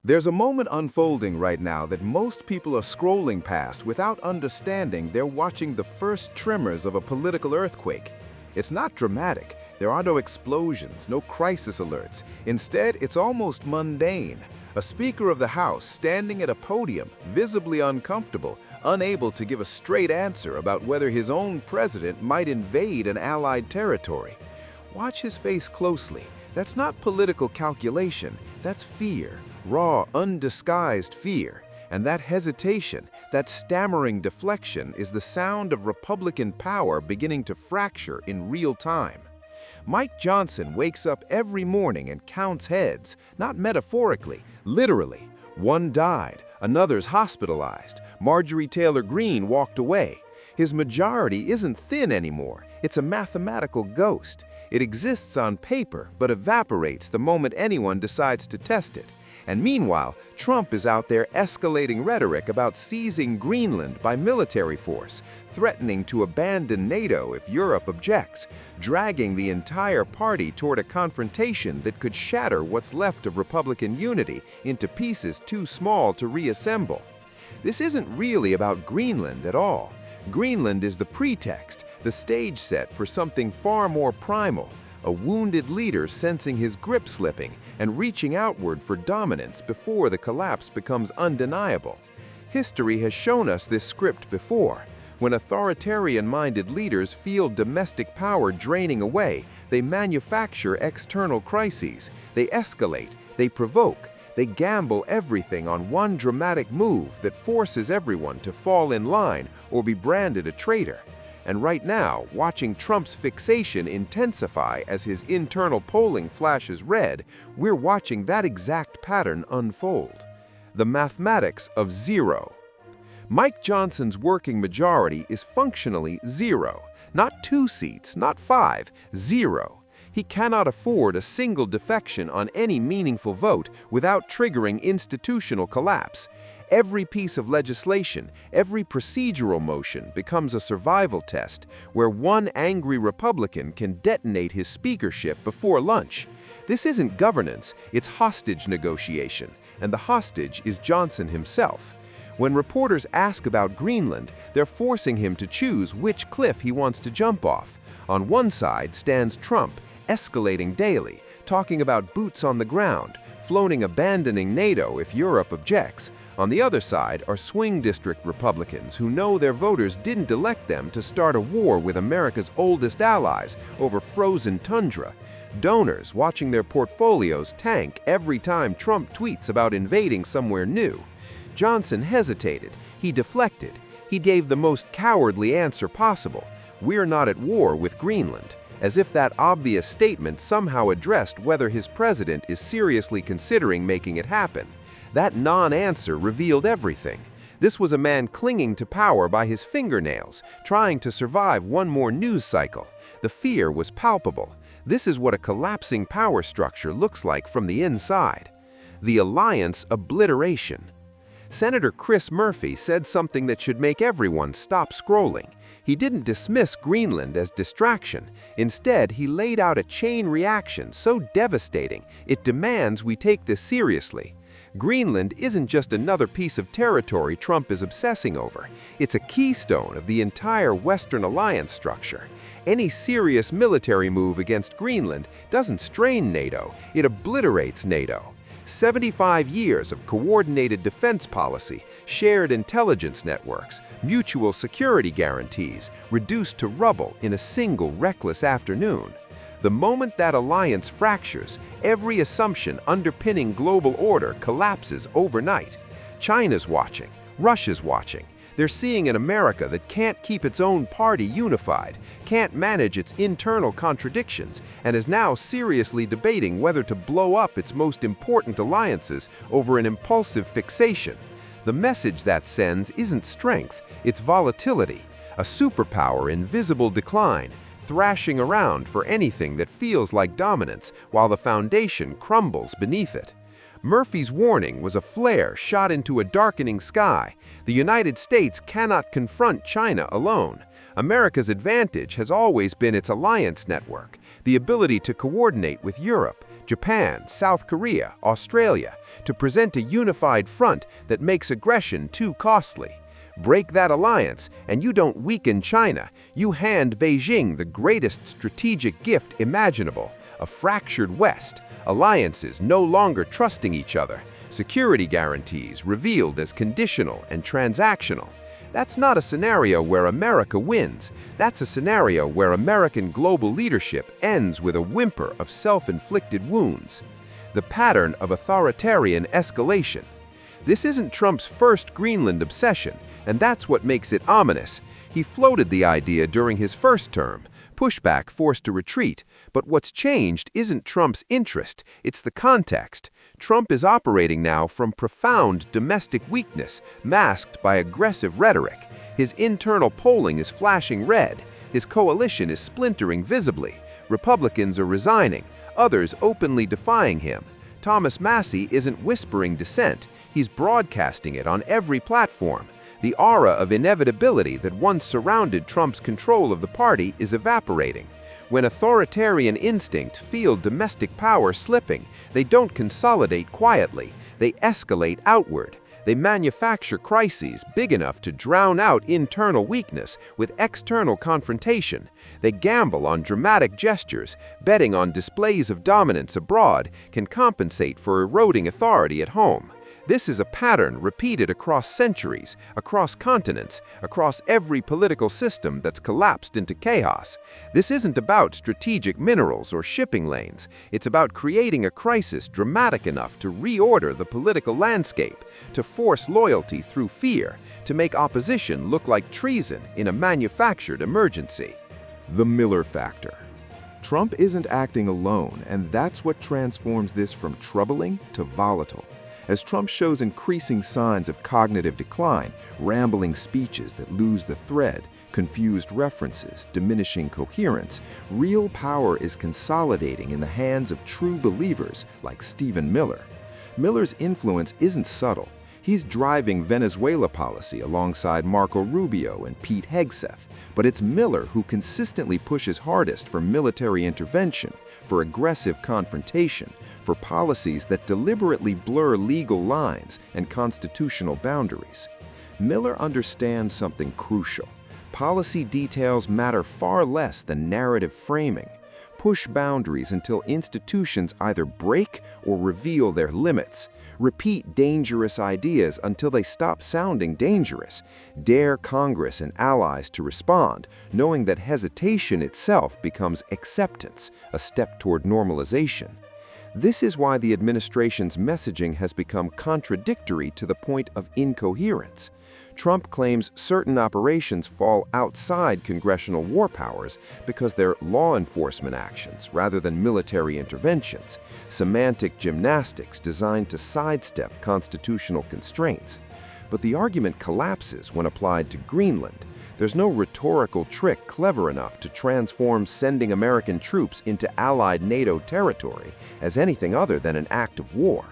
There's a moment unfolding right now that most people are scrolling past without understanding they're watching the first tremors of a political earthquake. It's not dramatic. There are no explosions, no crisis alerts. Instead, it's almost mundane. A Speaker of the House standing at a podium, visibly uncomfortable, unable to give a straight answer about whether his own president might invade an allied territory. Watch his face closely. That's not political calculation, that's fear. Raw, undisguised fear. And that hesitation, that stammering deflection is the sound of Republican power beginning to fracture in real time. Mike Johnson wakes up every morning and counts heads, not metaphorically, literally. One died, another's hospitalized. Marjorie Taylor Greene walked away. His majority isn't thin anymore, it's a mathematical ghost. It exists on paper, but evaporates the moment anyone decides to test it. And meanwhile, Trump is out there escalating rhetoric about seizing Greenland by military force, threatening to abandon NATO if Europe objects, dragging the entire party toward a confrontation that could shatter what's left of Republican unity into pieces too small to reassemble. This isn't really about Greenland at all. Greenland is the pretext, the stage set for something far more primal. A wounded leader sensing his grip slipping and reaching outward for dominance before the collapse becomes undeniable. History has shown us this script before. When authoritarian-minded leaders feel domestic power draining away, they manufacture external crises. They escalate, they provoke, they gamble everything on one dramatic move that forces everyone to fall in line or be branded a traitor. And right now, watching Trump's fixation intensify as his internal polling flashes red, we're watching that exact pattern unfold. The mathematics of zero. Mike Johnson's working majority is functionally zero. Not 2 seats, not 5, zero. He cannot afford a single defection on any meaningful vote without triggering institutional collapse. Every piece of legislation, every procedural motion becomes a survival test where one angry Republican can detonate his speakership before lunch. This isn't governance, it's hostage negotiation, and the hostage is Johnson himself. When reporters ask about Greenland, they're forcing him to choose which cliff he wants to jump off. On one side stands Trump, escalating daily, talking about boots on the ground, floating abandoning NATO if Europe objects. On the other side are swing district Republicans who know their voters didn't elect them to start a war with America's oldest allies over frozen tundra. Donors watching their portfolios tank every time Trump tweets about invading somewhere new. Johnson hesitated. He deflected. He gave the most cowardly answer possible. We're not at war with Greenland. As if that obvious statement somehow addressed whether his president is seriously considering making it happen. That non-answer revealed everything. This was a man clinging to power by his fingernails, trying to survive one more news cycle. The fear was palpable. This is what a collapsing power structure looks like from the inside. The alliance obliteration. Senator Chris Murphy said something that should make everyone stop scrolling. He didn't dismiss Greenland as distraction. Instead, he laid out a chain reaction so devastating it demands we take this seriously. Greenland isn't just another piece of territory Trump is obsessing over. It's a keystone of the entire Western alliance structure. Any serious military move against Greenland doesn't strain NATO, it obliterates NATO. 75 years of coordinated defense policy, shared intelligence networks, mutual security guarantees, reduced to rubble in a single reckless afternoon. The moment that alliance fractures, every assumption underpinning global order collapses overnight. China's watching, Russia's watching. They're seeing an America that can't keep its own party unified, can't manage its internal contradictions, and is now seriously debating whether to blow up its most important alliances over an impulsive fixation. The message that sends isn't strength, it's volatility, a superpower in visible decline, thrashing around for anything that feels like dominance while the foundation crumbles beneath it. Murphy's warning was a flare shot into a darkening sky. The United States cannot confront China alone. America's advantage has always been its alliance network, the ability to coordinate with Europe, Japan, South Korea, Australia, to present a unified front that makes aggression too costly. Break that alliance, and you don't weaken China. You hand Beijing the greatest strategic gift imaginable, a fractured West, alliances no longer trusting each other, security guarantees revealed as conditional and transactional. That's not a scenario where America wins. That's a scenario where American global leadership ends with a whimper of self-inflicted wounds. The pattern of authoritarian escalation. This isn't Trump's first Greenland obsession, and that's what makes it ominous. He floated the idea during his first term, pushback forced a retreat, but what's changed isn't Trump's interest, it's the context. Trump is operating now from profound domestic weakness, masked by aggressive rhetoric. His internal polling is flashing red. His coalition is splintering visibly. Republicans are resigning, others openly defying him. Thomas Massie isn't whispering dissent, he's broadcasting it on every platform. The aura of inevitability that once surrounded Trump's control of the party is evaporating. When authoritarian instincts feel domestic power slipping, they don't consolidate quietly, they escalate outward. They manufacture crises big enough to drown out internal weakness with external confrontation. They gamble on dramatic gestures, betting on displays of dominance abroad can compensate for eroding authority at home. This is a pattern repeated across centuries, across continents, across every political system that's collapsed into chaos. This isn't about strategic minerals or shipping lanes. It's about creating a crisis dramatic enough to reorder the political landscape, to force loyalty through fear, to make opposition look like treason in a manufactured emergency. The Miller factor. Trump isn't acting alone, and that's what transforms this from troubling to volatile. As Trump shows increasing signs of cognitive decline, rambling speeches that lose the thread, confused references, diminishing coherence, real power is consolidating in the hands of true believers like Stephen Miller. Miller's influence isn't subtle. He's driving Venezuela policy alongside Marco Rubio and Pete Hegseth, but it's Miller who consistently pushes hardest for military intervention, for aggressive confrontation, for policies that deliberately blur legal lines and constitutional boundaries. Miller understands something crucial. Policy details matter far less than narrative framing. Push boundaries until institutions either break or reveal their limits. Repeat dangerous ideas until they stop sounding dangerous. Dare Congress and allies to respond, knowing that hesitation itself becomes acceptance, a step toward normalization. This is why the administration's messaging has become contradictory to the point of incoherence. Trump claims certain operations fall outside congressional war powers because they're law enforcement actions rather than military interventions, semantic gymnastics designed to sidestep constitutional constraints. But the argument collapses when applied to Greenland. There's no rhetorical trick clever enough to transform sending American troops into allied NATO territory as anything other than an act of war.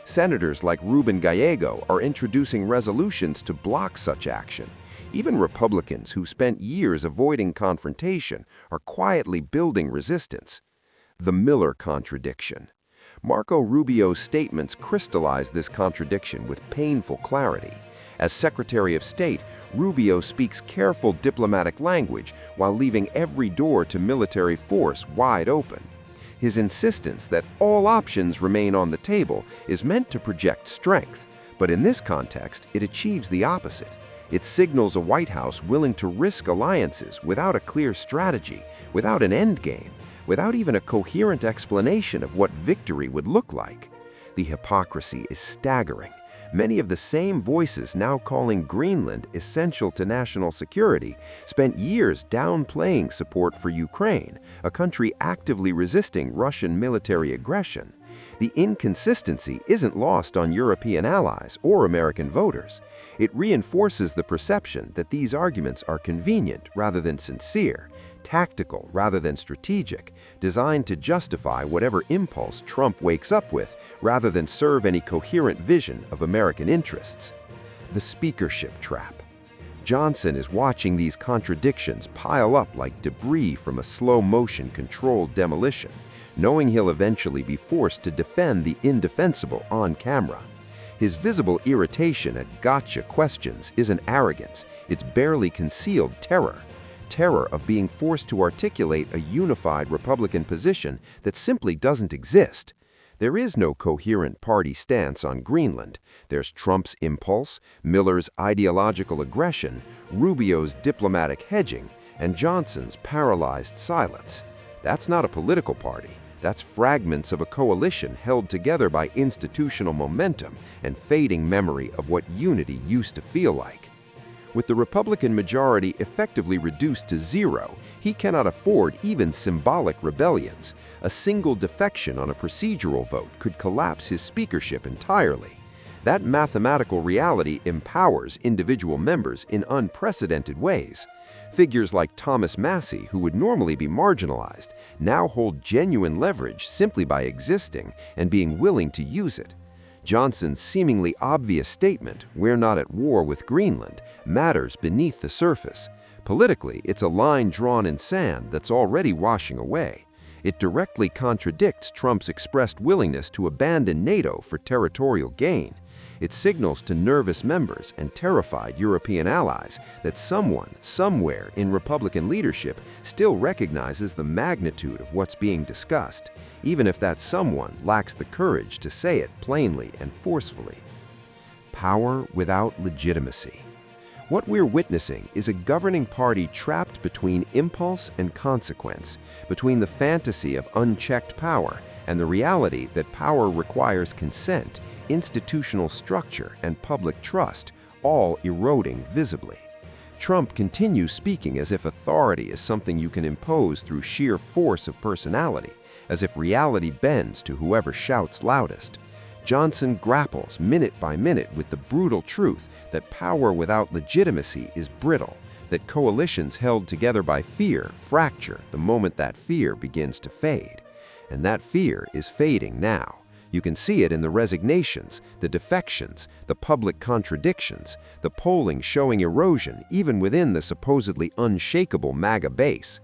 Senators like Ruben Gallego are introducing resolutions to block such action. Even Republicans who spent years avoiding confrontation are quietly building resistance. The Miller contradiction. Marco Rubio's statements crystallize this contradiction with painful clarity. As Secretary of State, Rubio speaks careful diplomatic language while leaving every door to military force wide open. His insistence that all options remain on the table is meant to project strength, but in this context, it achieves the opposite. It signals a White House willing to risk alliances without a clear strategy, without an endgame, without even a coherent explanation of what victory would look like. The hypocrisy is staggering. Many of the same voices now calling Greenland essential to national security spent years downplaying support for Ukraine, a country actively resisting Russian military aggression. The inconsistency isn't lost on European allies or American voters. It reinforces the perception that these arguments are convenient rather than sincere, tactical rather than strategic, designed to justify whatever impulse Trump wakes up with rather than serve any coherent vision of American interests. The speakership trap. Johnson is watching these contradictions pile up like debris from a slow-motion controlled demolition, knowing he'll eventually be forced to defend the indefensible on camera. His visible irritation at gotcha questions isn't arrogance, it's barely concealed terror. Terror of being forced to articulate a unified Republican position that simply doesn't exist. There is no coherent party stance on Greenland. There's Trump's impulse, Miller's ideological aggression, Rubio's diplomatic hedging, and Johnson's paralyzed silence. That's not a political party. That's fragments of a coalition held together by institutional momentum and fading memory of what unity used to feel like. With the Republican majority effectively reduced to zero, he cannot afford even symbolic rebellions. A single defection on a procedural vote could collapse his speakership entirely. That mathematical reality empowers individual members in unprecedented ways. Figures like Thomas Massie, who would normally be marginalized, now hold genuine leverage simply by existing and being willing to use it. Johnson's seemingly obvious statement, "We're not at war with Greenland," matters beneath the surface. Politically, it's a line drawn in sand that's already washing away. It directly contradicts Trump's expressed willingness to abandon NATO for territorial gain. It signals to nervous members and terrified European allies that someone, somewhere in Republican leadership still recognizes the magnitude of what's being discussed, even if that someone lacks the courage to say it plainly and forcefully. Power without legitimacy. What we're witnessing is a governing party trapped between impulse and consequence, between the fantasy of unchecked power and the reality that power requires consent, institutional structure, and public trust, all eroding visibly. Trump continues speaking as if authority is something you can impose through sheer force of personality, as if reality bends to whoever shouts loudest. Johnson grapples minute by minute with the brutal truth that power without legitimacy is brittle, that coalitions held together by fear fracture the moment that fear begins to fade. And that fear is fading now. You can see it in the resignations, the defections, the public contradictions, the polling showing erosion even within the supposedly unshakable MAGA base.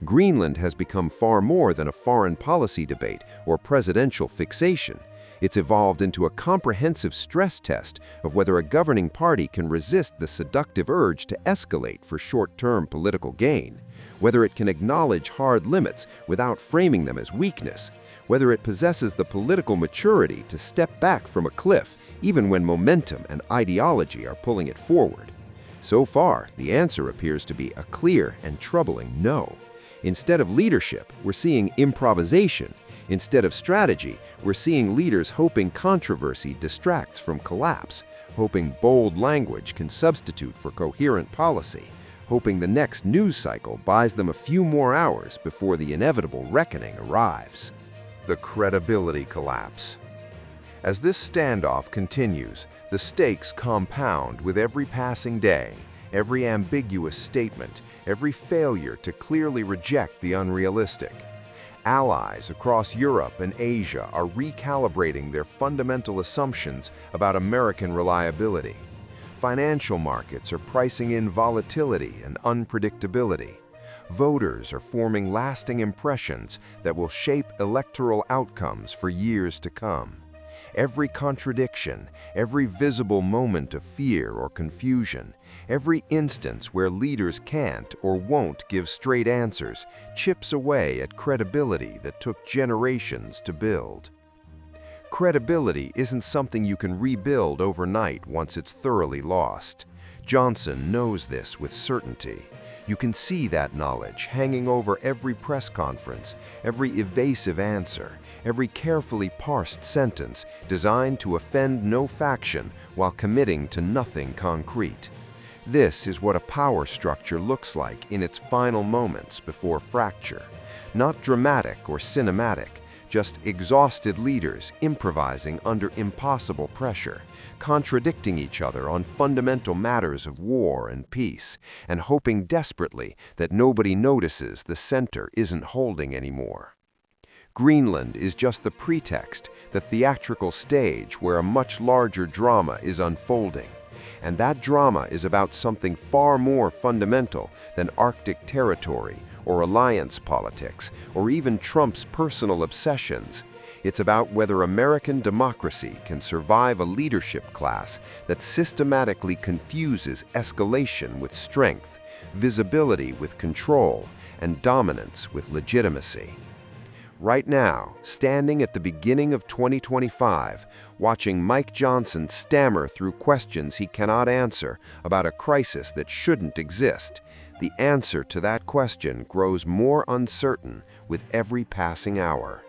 Greenland has become far more than a foreign policy debate or presidential fixation. It's evolved into a comprehensive stress test of whether a governing party can resist the seductive urge to escalate for short-term political gain, whether it can acknowledge hard limits without framing them as weakness, whether it possesses the political maturity to step back from a cliff even when momentum and ideology are pulling it forward. So far, the answer appears to be a clear and troubling no. Instead of leadership, we're seeing improvisation. Instead of strategy, we're seeing leaders hoping controversy distracts from collapse, hoping bold language can substitute for coherent policy, hoping the next news cycle buys them a few more hours before the inevitable reckoning arrives. The credibility collapse. As this standoff continues, the stakes compound with every passing day, every ambiguous statement, every failure to clearly reject the unrealistic. Allies across Europe and Asia are recalibrating their fundamental assumptions about American reliability. Financial markets are pricing in volatility and unpredictability. Voters are forming lasting impressions that will shape electoral outcomes for years to come. Every contradiction, every visible moment of fear or confusion, every instance where leaders can't or won't give straight answers chips away at credibility that took generations to build. Credibility isn't something you can rebuild overnight once it's thoroughly lost. Johnson knows this with certainty. You can see that knowledge hanging over every press conference, every evasive answer, every carefully parsed sentence designed to offend no faction while committing to nothing concrete. This is what a power structure looks like in its final moments before fracture. Not dramatic or cinematic, just exhausted leaders improvising under impossible pressure, contradicting each other on fundamental matters of war and peace, and hoping desperately that nobody notices the center isn't holding anymore. Greenland is just the pretext, the theatrical stage where a much larger drama is unfolding. And that drama is about something far more fundamental than Arctic territory or alliance politics or even Trump's personal obsessions. It's about whether American democracy can survive a leadership class that systematically confuses escalation with strength, visibility with control, and dominance with legitimacy. Right now, standing at the beginning of 2025, watching Mike Johnson stammer through questions he cannot answer about a crisis that shouldn't exist, the answer to that question grows more uncertain with every passing hour.